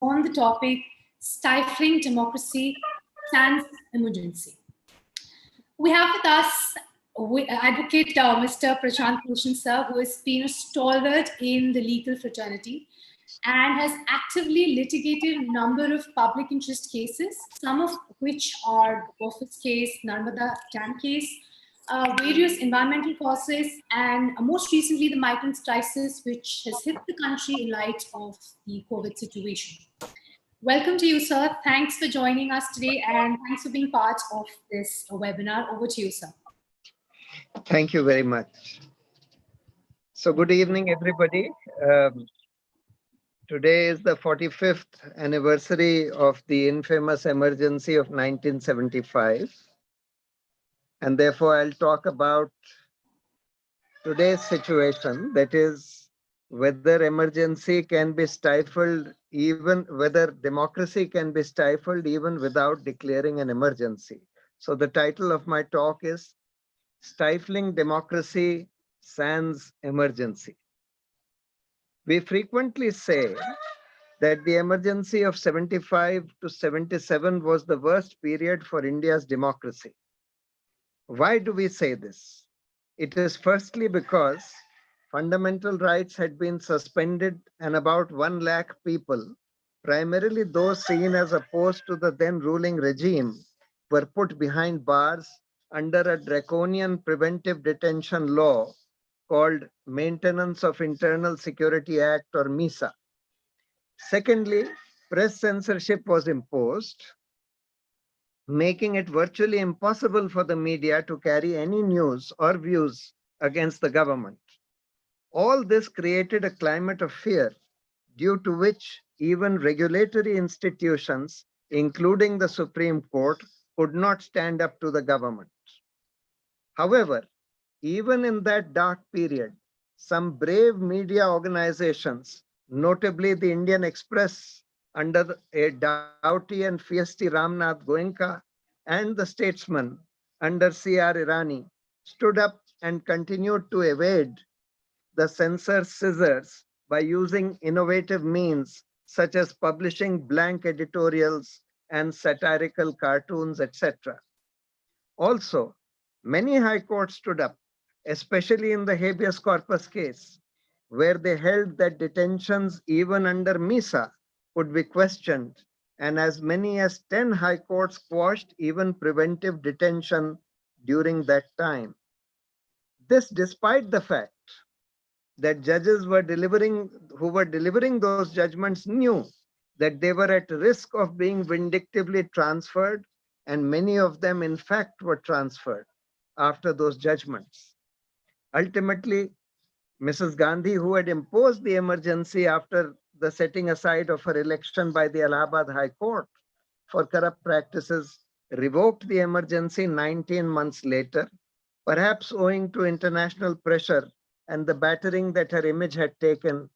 on the topic Stifling Democracy Sans Emergency. We have with us Advocate Mr. Prashant Bhushan, sir, who has been a stalwart in the legal fraternity and has actively litigated a number of public interest cases, some of which are the Boffice case, Narmada Dam case, various environmental causes, and most recently the migrants crisis, which has hit the country in light of the COVID situation. Welcome to you, sir. Thanks for joining us today, and thanks for being part of this webinar. Over to you, sir. Thank you very much. So good evening, everybody. Today is the 45th anniversary of the infamous emergency of 1975. And therefore, I'll talk about today's situation, that is, whether emergency can be stifled, even whether democracy can be stifled even without declaring an emergency. So the title of my talk is Stifling Democracy Sans Emergency. We frequently say that the emergency of 75 to 77 was the worst period for India's democracy. Why do we say this? It is firstly because fundamental rights had been suspended and about 1 lakh people, primarily those seen as opposed to the then ruling regime, were put behind bars under a draconian preventive detention law called Maintenance of Internal Security Act, or MISA. Secondly, press censorship was imposed, making it virtually impossible for the media to carry any news or views against the government. All this created a climate of fear, due to which even regulatory institutions, including the Supreme Court, could not stand up to the government. However, even in that dark period, some brave media organizations, notably the Indian Express under a doughty and feisty Ramnath Goenka, and the Statesman under C.R. Irani, stood up and continued to evade the censor's scissors by using innovative means such as publishing blank editorials and satirical cartoons, etc. Also, many high courts stood up, especially in the habeas corpus case, where they held that detentions even under MISA could be questioned, and as many as 10 high courts quashed even preventive detention during that time. This despite the fact that judges who were delivering those judgments knew that they were at risk of being vindictively transferred, and many of them in fact were transferred after those judgments. Ultimately, Mrs. Gandhi, who had imposed the emergency after the setting aside of her election by the Allahabad High Court for corrupt practices, revoked the emergency 19 months later, perhaps owing to international pressure and the battering that her image had taken,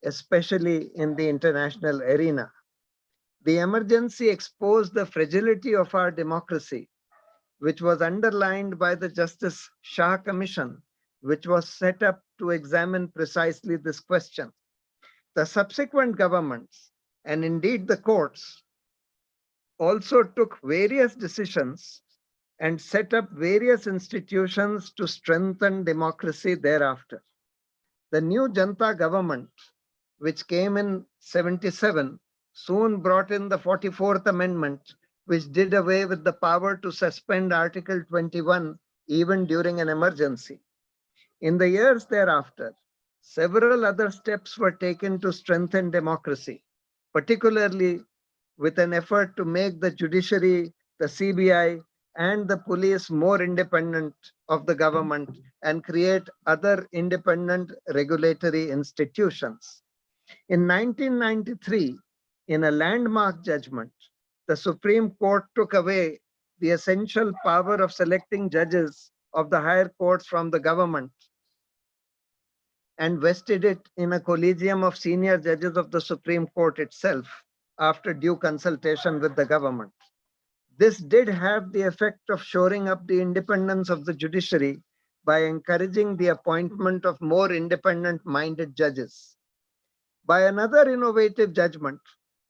especially in the international arena. The emergency exposed the fragility of our democracy, which was underlined by the Justice Shah Commission, which was set up to examine precisely this question. The subsequent governments, and indeed the courts, also took various decisions and set up various institutions to strengthen democracy thereafter. The new Janta government, which came in 77, soon brought in the 44th Amendment, which did away with the power to suspend Article 21 even during an emergency. In the years thereafter, several other steps were taken to strengthen democracy, particularly with an effort to make the judiciary, the CBI, and the police more independent of the government and create other independent regulatory institutions. In 1993, in a landmark judgment, the Supreme Court took away the essential power of selecting judges of the higher courts from the government and vested it in a collegium of senior judges of the Supreme Court itself after due consultation with the government. This did have the effect of shoring up the independence of the judiciary by encouraging the appointment of more independent-minded judges. By another innovative judgment,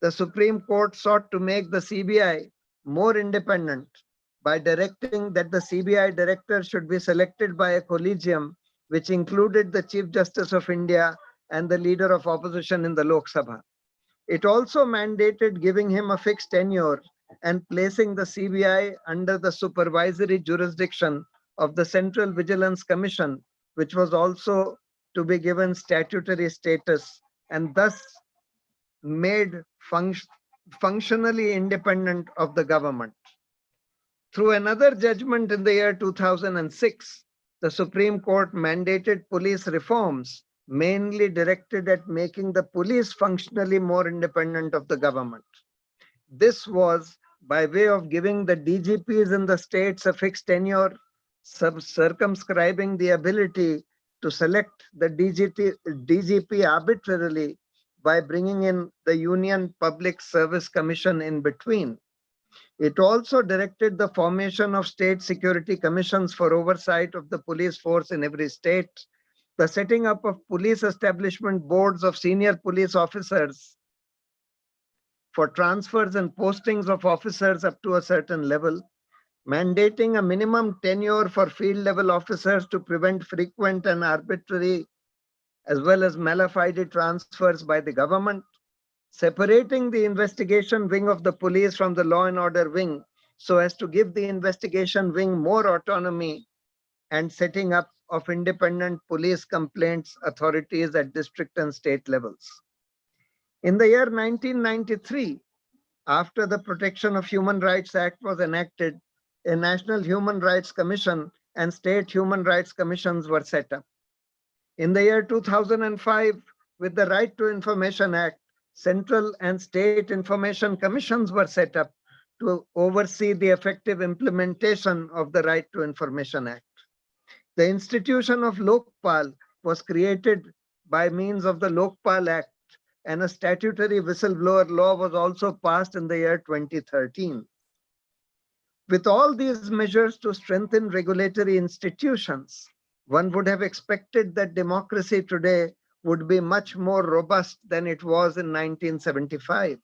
the Supreme Court sought to make the CBI more independent by directing that the CBI director should be selected by a collegium which included the Chief Justice of India and the leader of opposition in the Lok Sabha. It also mandated giving him a fixed tenure and placing the CBI under the supervisory jurisdiction of the Central Vigilance Commission, which was also to be given statutory status and thus made functionally independent of the government. Through another judgment in the year 2006, the Supreme Court mandated police reforms mainly directed at making the police functionally more independent of the government. This was by way of giving the DGPs in the states a fixed tenure, circumscribing the ability to select the DGP arbitrarily by bringing in the Union Public Service Commission in between. It also directed the formation of state security commissions for oversight of the police force in every state, the setting up of police establishment boards of senior police officers for transfers and postings of officers up to a certain level, mandating a minimum tenure for field level officers to prevent frequent and arbitrary as well as mala fide transfers by the government, separating the investigation wing of the police from the law and order wing so as to give the investigation wing more autonomy, and setting up of independent police complaints authorities at district and state levels. In the year 1993, after the Protection of Human Rights Act was enacted, a National Human Rights Commission and state human rights commissions were set up. In the year 2005, with the Right to Information Act, central and state information commissions were set up to oversee the effective implementation of the Right to Information Act. The institution of Lokpal was created by means of the Lokpal Act, and a statutory whistleblower law was also passed in the year 2013. With all these measures to strengthen regulatory institutions, one would have expected that democracy today would be much more robust than it was in 1975.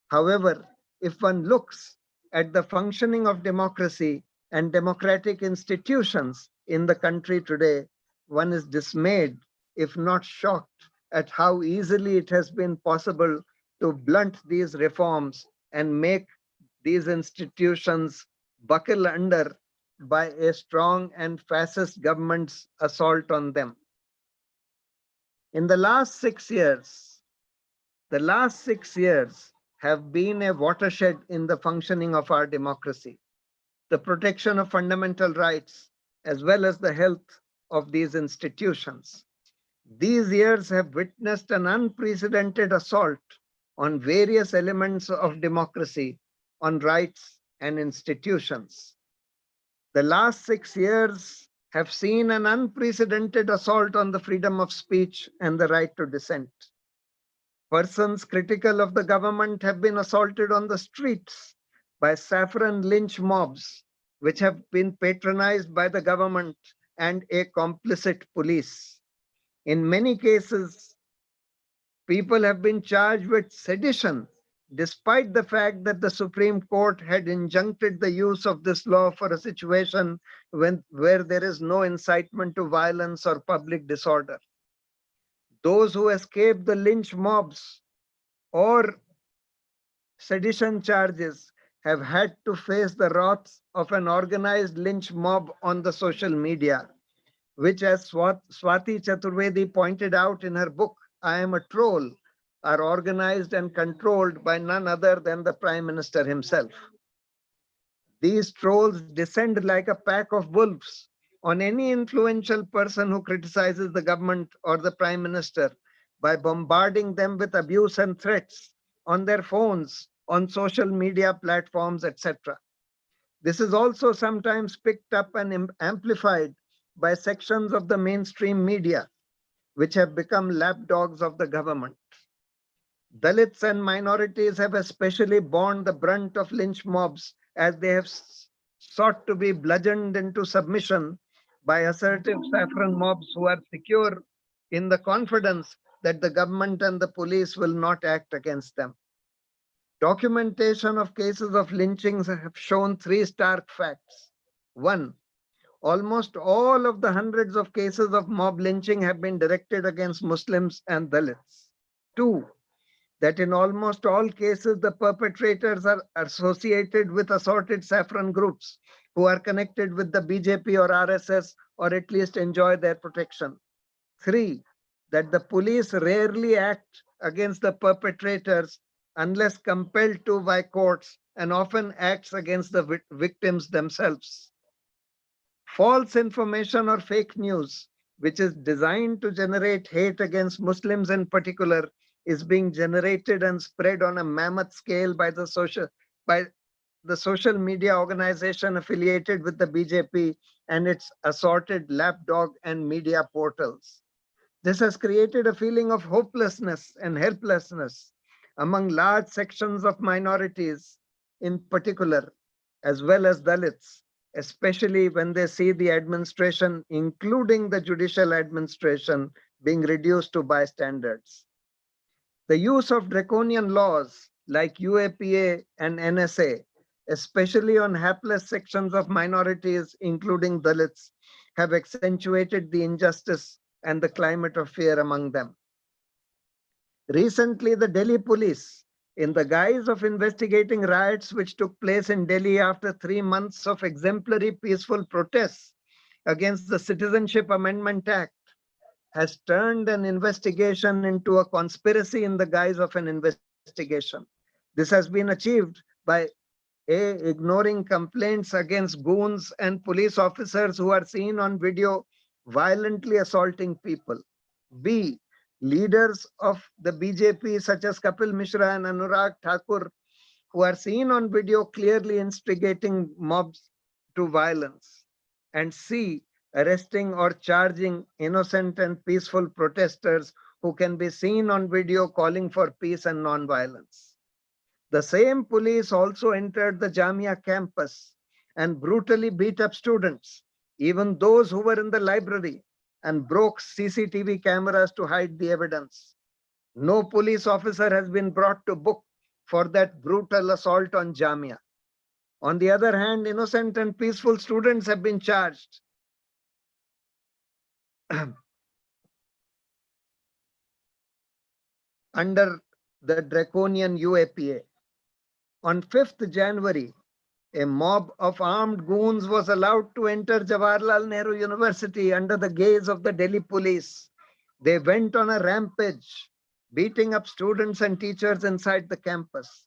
However, if one looks at the functioning of democracy and democratic institutions in the country today, one is dismayed, if not shocked, at how easily it has been possible to blunt these reforms and make these institutions buckle under by a strong and fascist government's assault on them. In the last 6 years, have been a watershed in the functioning of our democracy, the protection of fundamental rights, as well as the health of these institutions. These years have witnessed an unprecedented assault on various elements of democracy, on rights and institutions. The last 6 years have seen an unprecedented assault on the freedom of speech and the right to dissent. Persons critical of the government have been assaulted on the streets by saffron lynch mobs, which have been patronized by the government and a complicit police. In many cases, people have been charged with sedition, despite the fact that the Supreme Court had injuncted the use of this law for a situation where there is no incitement to violence or public disorder. Those who escape the lynch mobs or sedition charges have had to face the wrath of an organized lynch mob on the social media, which, as Swati Chaturvedi pointed out in her book, I Am a Troll, are organized and controlled by none other than the Prime Minister himself. These trolls descend like a pack of wolves on any influential person who criticizes the government or the Prime Minister by bombarding them with abuse and threats on their phones, on social media platforms, etc. This is also sometimes picked up and amplified by sections of the mainstream media, which have become lapdogs of the government. Dalits and minorities have especially borne the brunt of lynch mobs, as they have sought to be bludgeoned into submission by assertive saffron mobs who are secure in the confidence that the government and the police will not act against them. Documentation of cases of lynchings have shown three stark facts. One, almost all of the hundreds of cases of mob lynching have been directed against Muslims and Dalits. Two, that in almost all cases, the perpetrators are associated with assorted saffron groups who are connected with the BJP or RSS or at least enjoy their protection. Three, that the police rarely act against the perpetrators unless compelled to by courts and often acts against the victims themselves. False information or fake news, which is designed to generate hate against Muslims in particular, is being generated and spread on a mammoth scale by the social media organization affiliated with the BJP and its assorted lapdog and media portals. This has created a feeling of hopelessness and helplessness among large sections of minorities in particular, as well as Dalits, especially when they see the administration, including the judicial administration, being reduced to bystanders. The use of draconian laws like UAPA and NSA, especially on hapless sections of minorities, including Dalits, have accentuated the injustice and the climate of fear among them. Recently, the Delhi police, in the guise of investigating riots which took place in Delhi after 3 months of exemplary peaceful protests against the Citizenship Amendment Act, has turned an investigation into a conspiracy in the guise of an investigation. This has been achieved by ignoring complaints against goons and police officers who are seen on video violently assaulting people. B, leaders of the BJP such as Kapil Mishra and Anurag Thakur who are seen on video clearly instigating mobs to violence. And C, arresting or charging innocent and peaceful protesters who can be seen on video calling for peace and non-violence. The same police also entered the Jamia campus and brutally beat up students, even those who were in the library, and broke CCTV cameras to hide the evidence. No police officer has been brought to book for that brutal assault on Jamia. On the other hand, innocent and peaceful students have been charged. Under the draconian UAPA. On 5th January, a mob of armed goons was allowed to enter Jawaharlal Nehru University under the gaze of the Delhi police. They went on a rampage, beating up students and teachers inside the campus.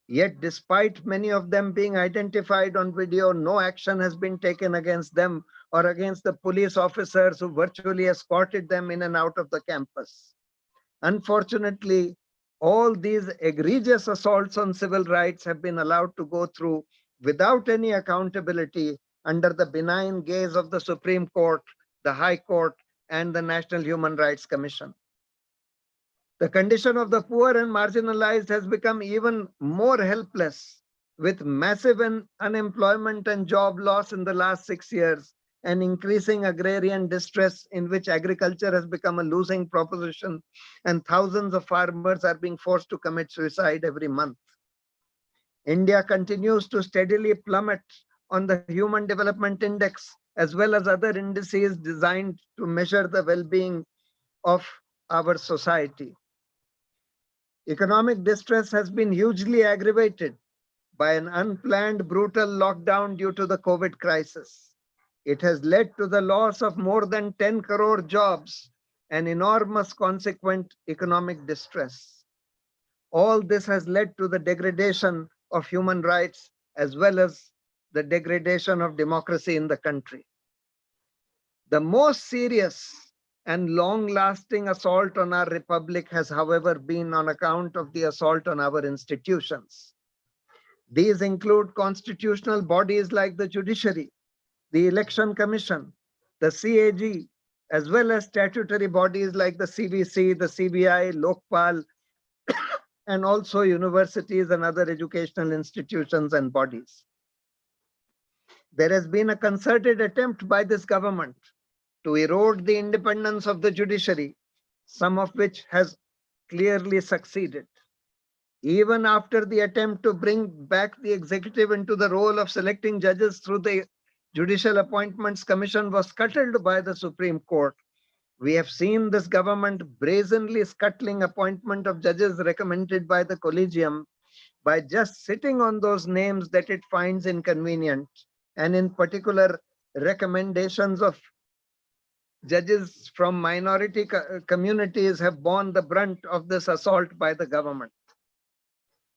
Yet, despite many of them being identified on video, no action has been taken against them or against the police officers who virtually escorted them in and out of the campus. Unfortunately, all these egregious assaults on civil rights have been allowed to go through without any accountability under the benign gaze of the Supreme Court, the High Court, and the National Human Rights Commission. The condition of the poor and marginalized has become even more helpless, with massive unemployment and job loss in the last 6 years, and increasing agrarian distress in which agriculture has become a losing proposition, and thousands of farmers are being forced to commit suicide every month. India continues to steadily plummet on the Human Development Index, as well as other indices designed to measure the well-being of our society. Economic distress has been hugely aggravated by an unplanned brutal lockdown due to the COVID crisis. It has led to the loss of more than 10 crore jobs and enormous consequent economic distress. All this has led to the degradation of human rights as well as the degradation of democracy in the country. The most serious and long-lasting assault on our republic has, however, been on account of the assault on our institutions. These include constitutional bodies like the judiciary, the Election Commission, the CAG, as well as statutory bodies like the CBC, the CBI, Lokpal, and also universities and other educational institutions and bodies. There has been a concerted attempt by this government to erode the independence of the judiciary, some of which has clearly succeeded. Even after the attempt to bring back the executive into the role of selecting judges through the Judicial Appointments Commission was scuttled by the Supreme Court. We have seen this government brazenly scuttling appointment of judges recommended by the collegium by just sitting on those names that it finds inconvenient, and in particular, recommendations of judges from minority communities have borne the brunt of this assault by the government.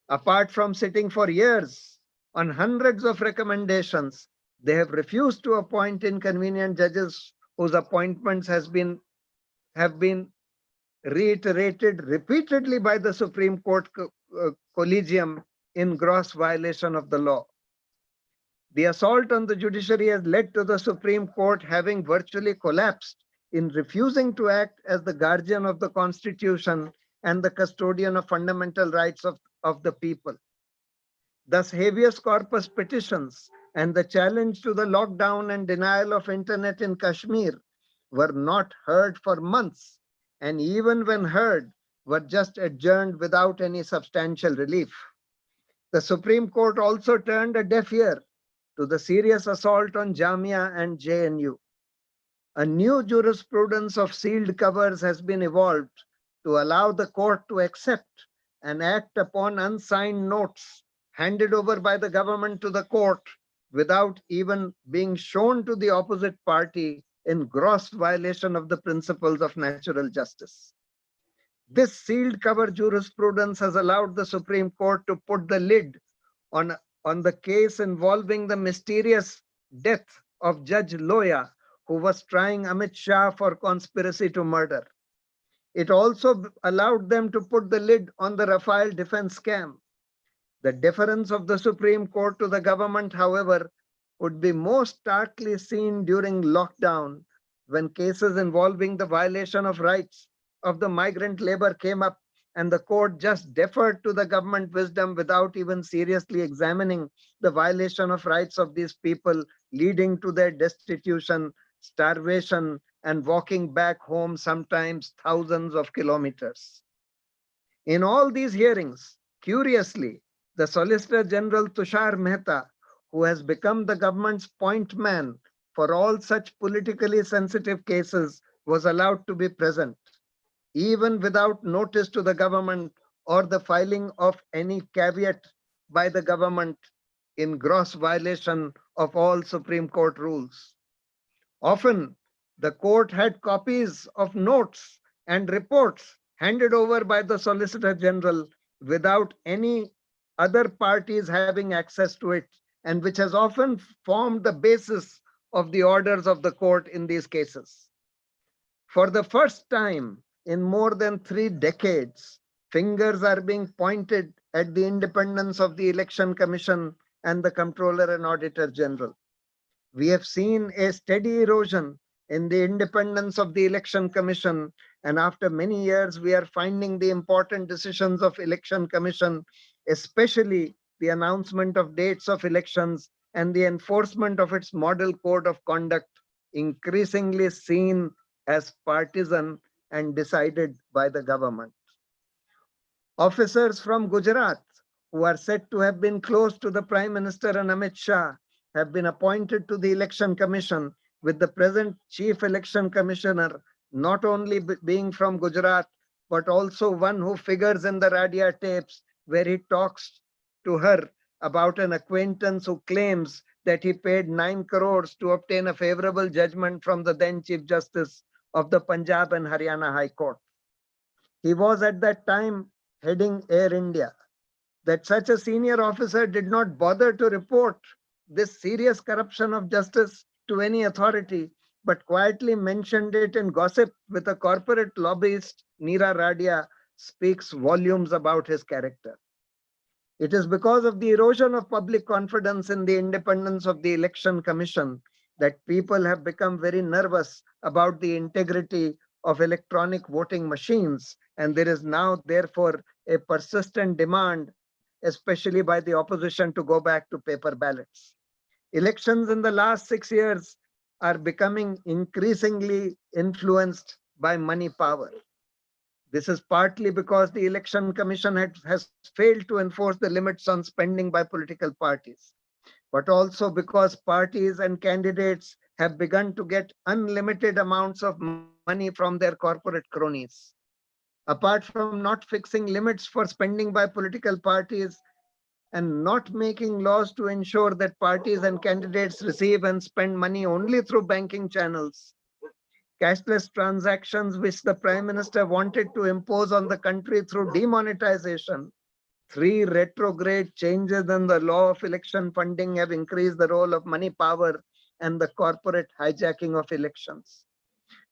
Apart from sitting for years on hundreds of recommendations, they have refused to appoint inconvenient judges whose appointments have been reiterated repeatedly by the Supreme Court collegium in gross violation of the law. The assault on the judiciary has led to the Supreme Court having virtually collapsed in refusing to act as the guardian of the Constitution and the custodian of fundamental rights of the people. Thus, habeas corpus petitions and the challenge to the lockdown and denial of internet in Kashmir were not heard for months, and even when heard, were just adjourned without any substantial relief. The Supreme Court also turned a deaf ear to the serious assault on Jamia and JNU. A new jurisprudence of sealed covers has been evolved to allow the court to accept and act upon unsigned notes handed over by the government to the court without even being shown to the opposite party, in gross violation of the principles of natural justice. This sealed cover jurisprudence has allowed the Supreme Court to put the lid on the case involving the mysterious death of Judge Loya, who was trying Amit Shah for conspiracy to murder. It also allowed them to put the lid on the Rafale defense scam. The deference of the Supreme Court to the government, however, would be most starkly seen during lockdown, when cases involving the violation of rights of the migrant labor came up, and the court just deferred to the government wisdom without even seriously examining the violation of rights of these people, leading to their destitution, starvation, and walking back home, sometimes thousands of kilometers. In all these hearings, curiously, the Solicitor General Tushar Mehta, who has become the government's point man for all such politically sensitive cases, was allowed to be present, even without notice to the government or the filing of any caveat by the government, in gross violation of all Supreme Court rules. Often, the court had copies of notes and reports handed over by the Solicitor General without any other parties having access to it, and which has often formed the basis of the orders of the court in these cases. For the first time in more than 3 decades, fingers are being pointed at the independence of the Election Commission and the Comptroller and Auditor General. We have seen a steady erosion in the independence of the Election Commission, and after many years, we are finding the important decisions of Election Commission, especially the announcement of dates of elections and the enforcement of its model code of conduct, increasingly seen as partisan and decided by the government. Officers from Gujarat, who are said to have been close to the Prime Minister and Amit Shah, have been appointed to the Election Commission, with the present Chief Election Commissioner not only being from Gujarat, but also one who figures in the radio tapes where he talks to her about an acquaintance who claims that he paid 9 crores to obtain a favorable judgment from the then Chief Justice of the Punjab and Haryana High Court. He was at that time heading Air India. That such a senior officer did not bother to report this serious corruption of justice to any authority, but quietly mentioned it in gossip with a corporate lobbyist, Neera Radia, speaks volumes about his character. It is because of the erosion of public confidence in the independence of the Election Commission that people have become very nervous about the integrity of electronic voting machines, and there is now, therefore, a persistent demand, especially by the opposition, to go back to paper ballots. Elections in the last 6 years are becoming increasingly influenced by money power. This is partly because the Election Commission has failed to enforce the limits on spending by political parties, but also because parties and candidates have begun to get unlimited amounts of money from their corporate cronies. Apart from not fixing limits for spending by political parties and not making laws to ensure that parties and candidates receive and spend money only through banking channels, cashless transactions which the Prime Minister wanted to impose on the country through demonetization, three retrograde changes in the law of election funding have increased the role of money power and the corporate hijacking of elections.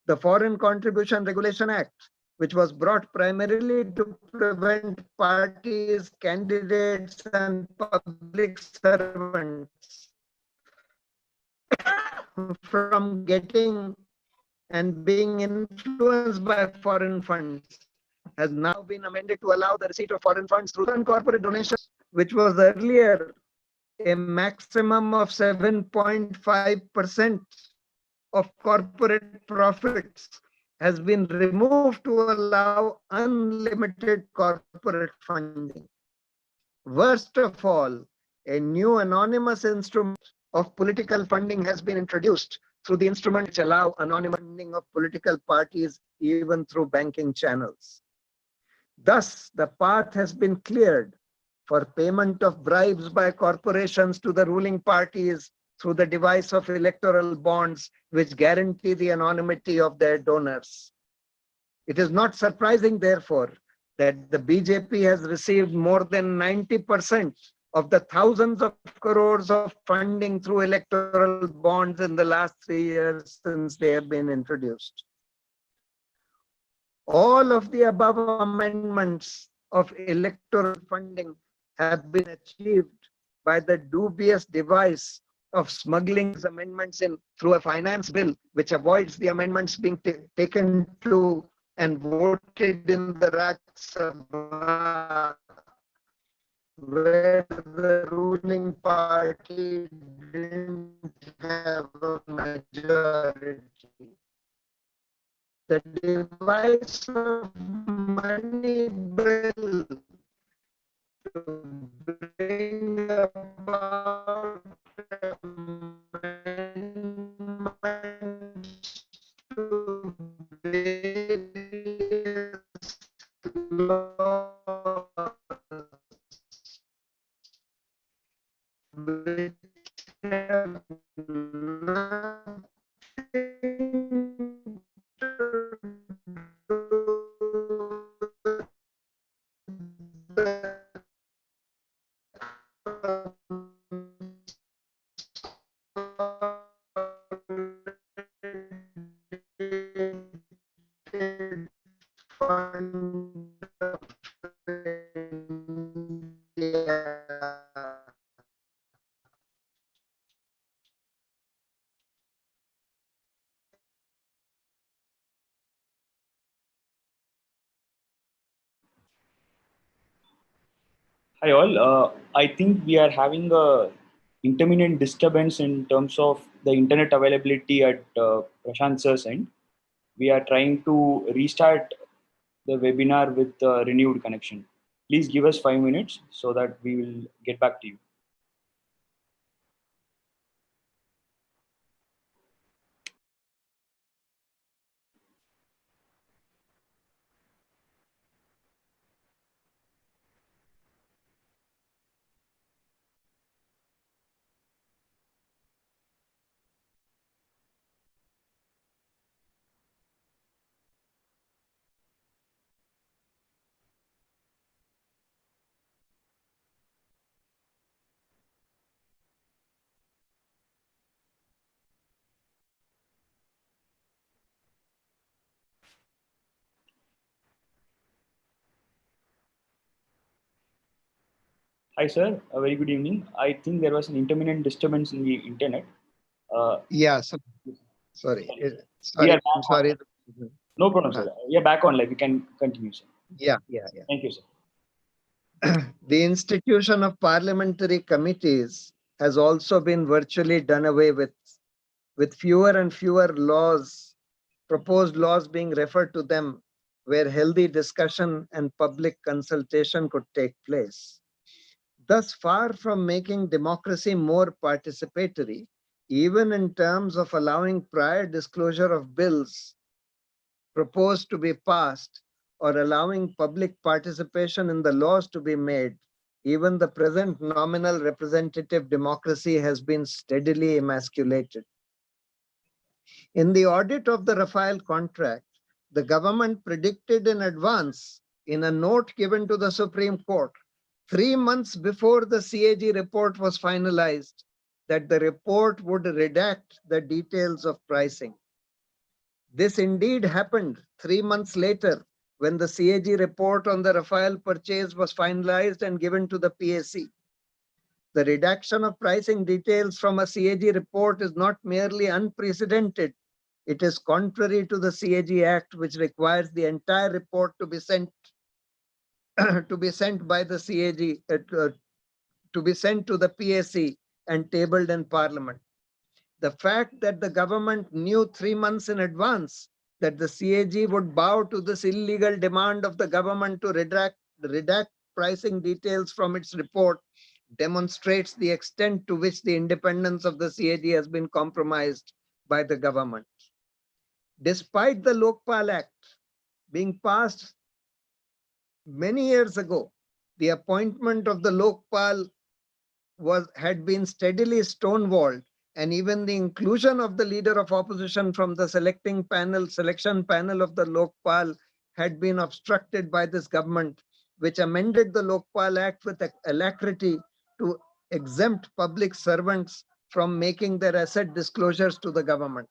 The Foreign Contribution Regulation Act, which was brought primarily to prevent parties, candidates, and public servants from getting and being influenced by foreign funds, has now been amended to allow the receipt of foreign funds through corporate donations, which was earlier a maximum of 7.5% of corporate profits, has been removed to allow unlimited corporate funding. Worst of all, a new anonymous instrument of political funding has been introduced through the instrument which allow anonymous funding of political parties even through banking channels. Thus, the path has been cleared for payment of bribes by corporations to the ruling parties through the device of electoral bonds, which guarantee the anonymity of their donors. It is not surprising, therefore, that the BJP has received more than 90% of the thousands of crores of funding through electoral bonds in the last 3 years since they have been introduced. All of the above amendments of electoral funding have been achieved by the dubious device of smuggling amendments in through a finance bill, which avoids the amendments being taken to and voted in the Rajya Sabha, where the ruling party didn't have a majority. The device of money bill to bring about amendments to various laws which have nothing to do Hi all. I think we are having a intermittent disturbance in terms of the internet availability at Prashant sir's end. We are trying to restart the webinar with a renewed connection. Please give us 5 minutes so that we will get back to you. Hi sir, a very good evening. I think there was an intermittent disturbance in the internet. Yeah, sorry. We Sorry, are back I'm sorry. on. No problem, sir. We are back on. Like we can continue, sir. Yeah. Thank you, sir. The institution of parliamentary committees has also been virtually done away with fewer and fewer laws, proposed laws being referred to them where healthy discussion and public consultation could take place. Thus, far from making democracy more participatory, even in terms of allowing prior disclosure of bills proposed to be passed or allowing public participation in the laws to be made, even the present nominal representative democracy has been steadily emasculated. In the audit of the Rafale contract, the government predicted in advance in a note given to the Supreme Court 3 months before the CAG report was finalized that the report would redact the details of pricing. This indeed happened 3 months later when the CAG report on the Rafale purchase was finalized and given to the PAC. The redaction of pricing details from a CAG report is not merely unprecedented, it is contrary to the CAG Act, which requires the entire report to be sent to be sent by the CAG to be sent to the PAC and tabled in Parliament. The fact that the government knew 3 months in advance that the CAG would bow to this illegal demand of the government to redact pricing details from its report demonstrates the extent to which the independence of the CAG has been compromised by the government. Despite the Lokpal Act being passed many years ago, the appointment of the Lokpal had been steadily stonewalled, and even the inclusion of the leader of opposition from the selection panel of the Lokpal had been obstructed by this government, which amended the Lokpal Act with alacrity to exempt public servants from making their asset disclosures to the government.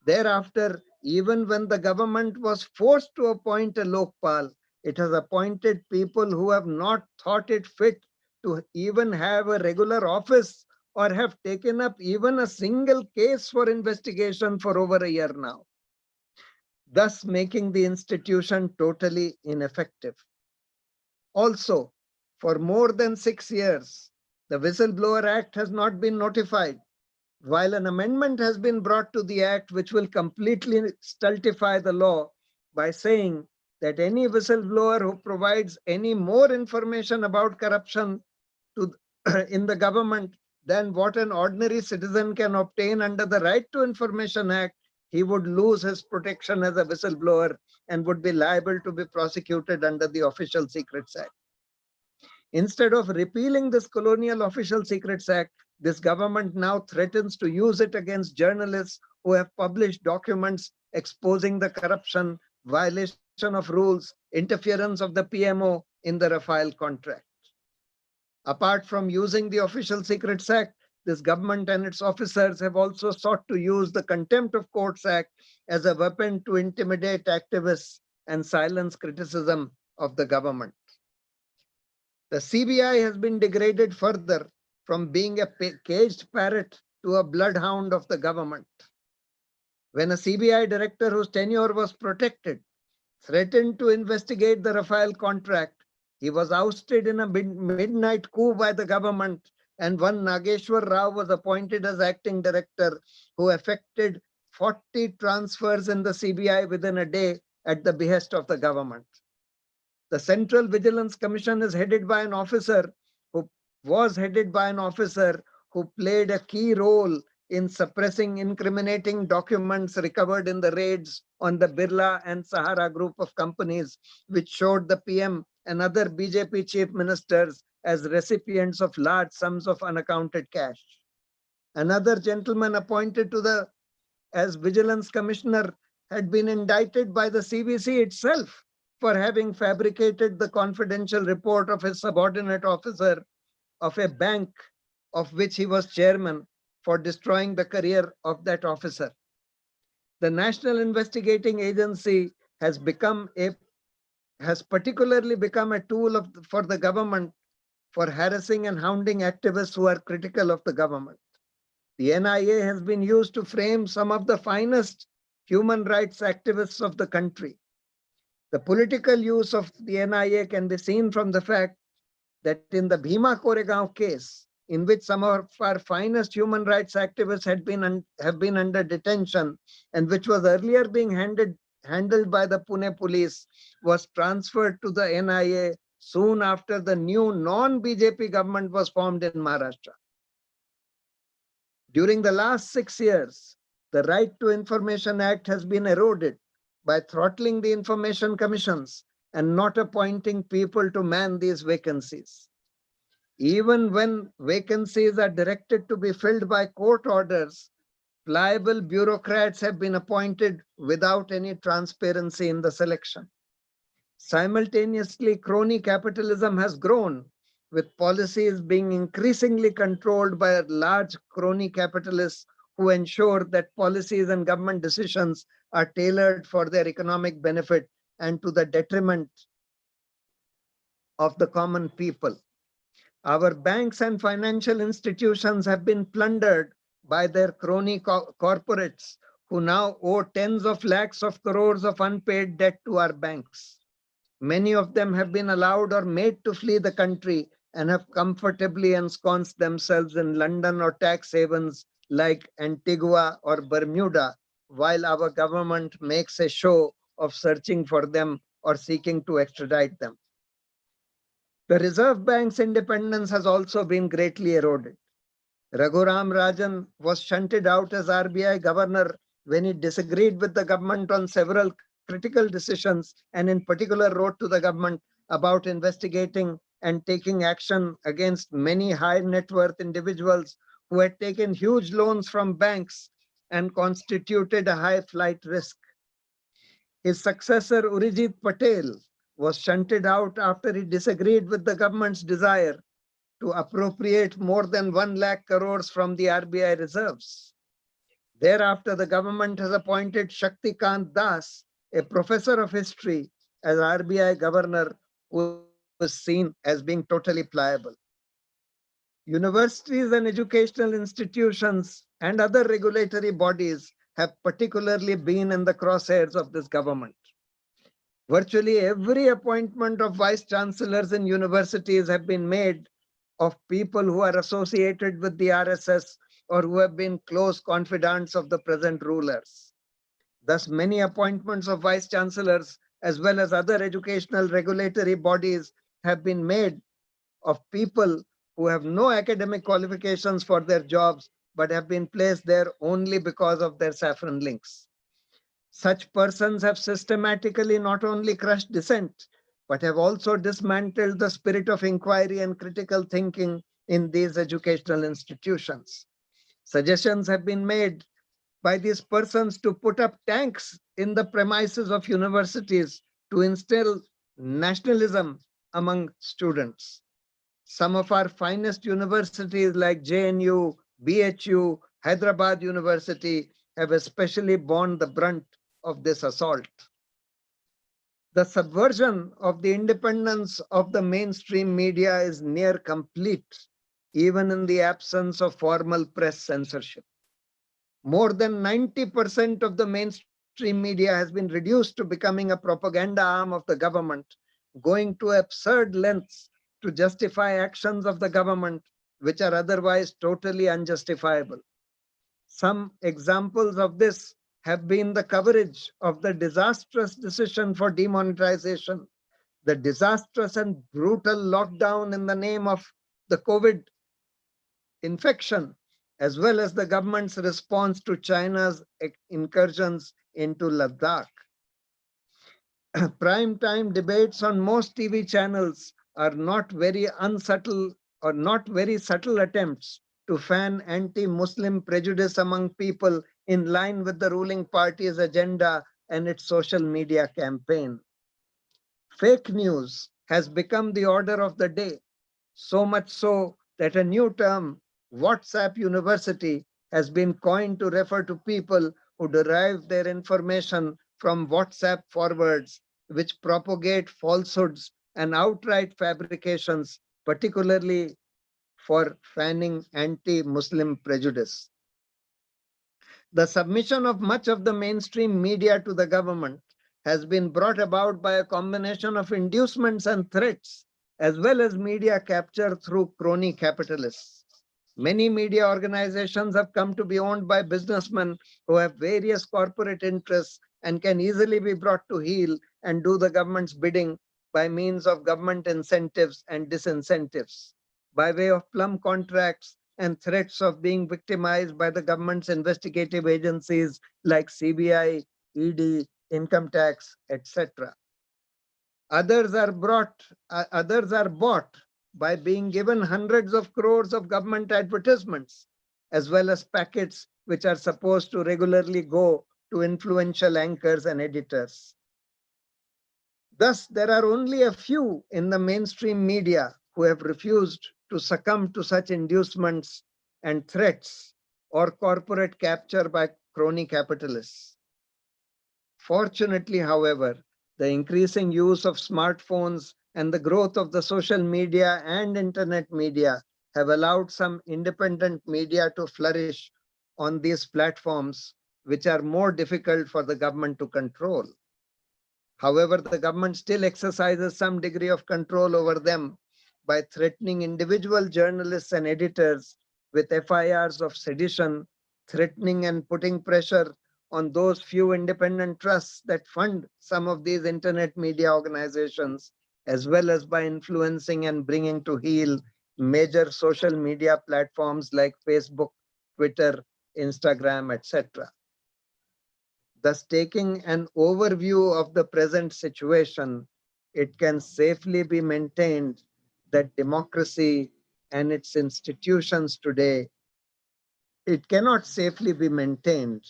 Thereafter, even when the government was forced to appoint a Lokpal, it has appointed people who have not thought it fit to even have a regular office or have taken up even a single case for investigation for over a year now, thus making the institution totally ineffective. Also, for more than 6 years, the Whistleblower Act has not been notified, while an amendment has been brought to the Act which will completely stultify the law by saying that any whistleblower who provides any more information about corruption in the government than what an ordinary citizen can obtain under the Right to Information Act, he would lose his protection as a whistleblower and would be liable to be prosecuted under the Official Secrets Act. Instead of repealing this colonial Official Secrets Act, this government now threatens to use it against journalists who have published documents exposing the corruption, violation of rules, interference of the PMO in the Rafale contract. Apart from using the Official Secrets Act, this government and its officers have also sought to use the Contempt of Courts Act as a weapon to intimidate activists and silence criticism of the government. The CBI has been degraded further from being a caged parrot to a bloodhound of the government. When a CBI director whose tenure was protected threatened to investigate the Rafale contract, he was ousted in a midnight coup by the government, and one Nageshwar Rao was appointed as acting director, who effected 40 transfers in the CBI within a day at the behest of the government. The Central Vigilance Commission is headed by an officer who played a key role in suppressing incriminating documents recovered in the raids on the Birla and Sahara group of companies, which showed the PM and other BJP chief ministers as recipients of large sums of unaccounted cash. Another gentleman appointed as Vigilance Commissioner had been indicted by the CBC itself for having fabricated the confidential report of his subordinate officer of a bank of which he was chairman, for destroying the career of that officer. The National Investigating Agency has particularly become a tool for the government for harassing and hounding activists who are critical of the government. The NIA has been used to frame some of the finest human rights activists of the country. The political use of the NIA can be seen from the fact that in the Bhima Koregaon case, in which some of our finest human rights activists have been under detention, and which was earlier being handled by the Pune police was transferred to the NIA soon after the new non-BJP government was formed in Maharashtra. During the last 6 years, the Right to Information Act has been eroded by throttling the information commissions and not appointing people to man these vacancies. Even when vacancies are directed to be filled by court orders, pliable bureaucrats have been appointed without any transparency in the selection. Simultaneously, crony capitalism has grown, with policies being increasingly controlled by large crony capitalists who ensure that policies and government decisions are tailored for their economic benefit and to the detriment of the common people. Our banks and financial institutions have been plundered by their crony corporates who now owe tens of lakhs of crores of unpaid debt to our banks. Many of them have been allowed or made to flee the country and have comfortably ensconced themselves in London or tax havens like Antigua or Bermuda, while our government makes a show of searching for them or seeking to extradite them. The Reserve Bank's independence has also been greatly eroded. Raghuram Rajan was shunted out as RBI governor when he disagreed with the government on several critical decisions and in particular wrote to the government about investigating and taking action against many high net worth individuals who had taken huge loans from banks and constituted a high flight risk. His successor, Urijit Patel, was shunted out after he disagreed with the government's desire to appropriate more than 1 lakh crores from the RBI reserves. Thereafter, the government has appointed Shaktikant Das, a professor of history, as RBI governor, who was seen as being totally pliable. Universities and educational institutions and other regulatory bodies have particularly been in the crosshairs of this government. Virtually every appointment of vice chancellors in universities have been made of people who are associated with the RSS or who have been close confidants of the present rulers. Thus, many appointments of vice chancellors as well as other educational regulatory bodies have been made of people who have no academic qualifications for their jobs but have been placed there only because of their saffron links. Such persons have systematically not only crushed dissent, but have also dismantled the spirit of inquiry and critical thinking in these educational institutions. Suggestions have been made by these persons to put up tanks in the premises of universities to instill nationalism among students. Some of our finest universities like JNU, BHU, Hyderabad University have especially borne the brunt of this assault. The subversion of the independence of the mainstream media is near complete, even in the absence of formal press censorship. More than 90% of the mainstream media has been reduced to becoming a propaganda arm of the government, going to absurd lengths to justify actions of the government which are otherwise totally unjustifiable. Some examples of this have been the coverage of the disastrous decision for demonetization, the disastrous and brutal lockdown in the name of the COVID infection, as well as the government's response to China's incursions into Ladakh. Prime time debates on most TV channels are not very unsubtle or not very subtle attempts to fan anti-Muslim prejudice among people in line with the ruling party's agenda and its social media campaign. Fake news has become the order of the day, so much so that a new term, WhatsApp University, has been coined to refer to people who derive their information from WhatsApp forwards, which propagate falsehoods and outright fabrications, particularly for fanning anti-Muslim prejudice. The submission of much of the mainstream media to the government has been brought about by a combination of inducements and threats, as well as media capture through crony capitalists. Many media organizations have come to be owned by businessmen who have various corporate interests and can easily be brought to heel and do the government's bidding by means of government incentives and disincentives, by way of plum contracts and threats of being victimized by the government's investigative agencies like CBI, ED, income tax, etc. Others are bought by being given hundreds of crores of government advertisements, as well as packets which are supposed to regularly go to influential anchors and editors. Thus, there are only a few in the mainstream media who have refused to succumb to such inducements and threats or corporate capture by crony capitalists. Fortunately, however, the increasing use of smartphones and the growth of the social media and internet media have allowed some independent media to flourish on these platforms, which are more difficult for the government to control. However, the government still exercises some degree of control over them by threatening individual journalists and editors with FIRs of sedition, threatening and putting pressure on those few independent trusts that fund some of these internet media organizations, as well as by influencing and bringing to heel major social media platforms like Facebook, Twitter, Instagram, etc. Thus, taking an overview of the present situation, it can safely be maintained that democracy and its institutions today, it cannot safely be maintained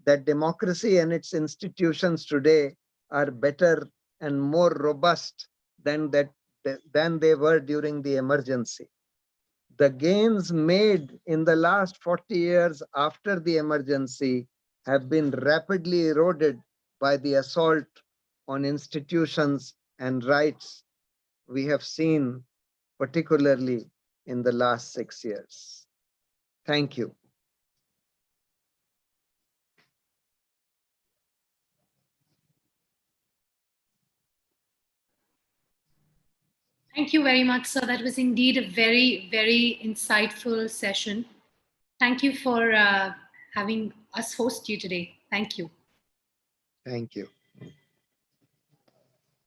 that democracy and its institutions today are better and more robust than they were during the emergency. The gains made in the last 40 years after the emergency have been rapidly eroded by the assault on institutions and rights we have seen, particularly in the last 6 years. Thank you. Thank you very much, sir. That was indeed a very, very insightful session. Thank you for having us host you today. Thank you. Thank you.